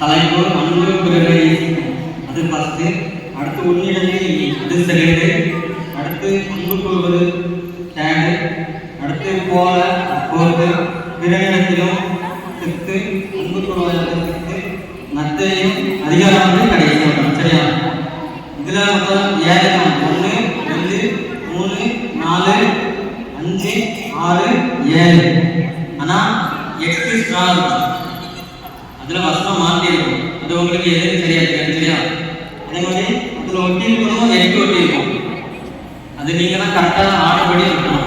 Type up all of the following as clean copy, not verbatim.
தலைப்பு அன்பு பிறரை அது ஃபர்ஸ்ட். அடுத்து உன்னிடத்தில் அது செகண்டு. அடுத்து அன்பு கூறுவது தேர்டு. அடுத்து போல ஃபோர்த்து. பிறனிடத்திலும் ஃபிஃப்த்து. அன்பு கூறுவதற்கு ஃபிஃப்த்து. மத்தையும் அதிகாரம் வந்து கடைசி வரும். சரியா? இதுல மொத்தம் 7 தான். 1 2 3 4 5 6 7. ஆனா எக்ஸ் ஸ்டார் அதுல வசனம் மாற்றி இருக்கும். அது உங்களுக்கு எதுவும் தெரியாது. சரியா? அதே மாதிரி அதுல ஒட்டி இருக்கணும், எட்டு ஒட்டி இருக்கும். அது நீங்க தான் கரெக்டா ஆர்டர் இருக்கணும்.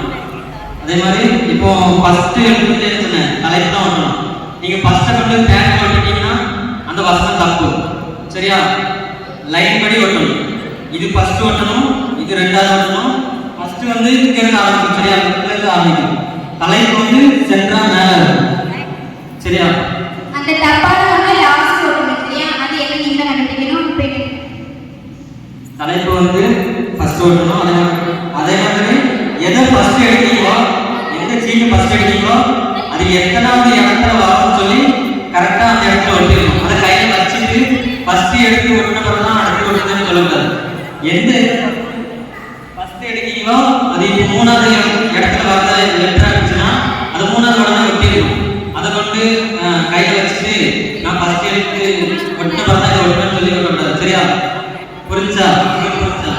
அதே மாதிரி இப்போ ஃபர்ஸ்ட் எழுத்து சொன்னேன், தலைப்பு தான் ஒட்டணும். நீங்க ஃபர்ஸ்ட் கொண்டு பேக் ஒட்டிட்டீங்கன்னா அந்த வசனம் தப்பு. சரியா? லைன் படி ஒட்டணும். இது ஃபர்ஸ்ட் ஒட்டணும், இது ரெண்டாவது ஒட்டணும். ஃபர்ஸ்ட் வந்து இங்க இருந்து ஆரம்பிக்கும். சரியா? இதுல இருந்து ஆரம்பிக்கும். தலைப்பு வந்து சென்டரா மேல இருக்கும். சரியா? அந்த தப்பான ஒண்ணு லாஸ்ட் ஒட்டணும். சரியா? அது என்ன நீங்க கண்டுபிடிக்கணும். தலைப்பு வந்து ஃபர்ஸ்ட் ஒட்டணும். அதே மாதிரி எதை ஃபர்ஸ்ட் எடுத்தீங்களோ, எந்த சீட்டை ஃபர்ஸ்ட் எடுத்தீங்களோ அது எத்தனாவது இடத்துல வரும்னு சொல்லி கரெக்டா அந்த இடத்துல ஒட்டிடணும். அதை கையில வச்சுட்டு ஃபர்ஸ்ட் எடுத்து ஒட்டினப்பறம் தான் அடுத்து ஒட்டுதுன்னு சொல்லக்கூடாது. எந்த ஃபர்ஸ்ட் எடுத்தீங்களோ அது இப்போ 3வது இடத்துல வர லெட்டர் இருந்துச்சுன்னா அது 3வது உடனே ஒட்டிடணும். அதை கொண்டு கையில வச்சுட்டு நான் ஃபர்ஸ்ட் எடுத்து ஒட்டினப்பறம் தான் ஒட்டுன்னு சொல்லி சொல்லக்கூடாது. சரியா? புரிஞ்சா? புரிஞ்சா?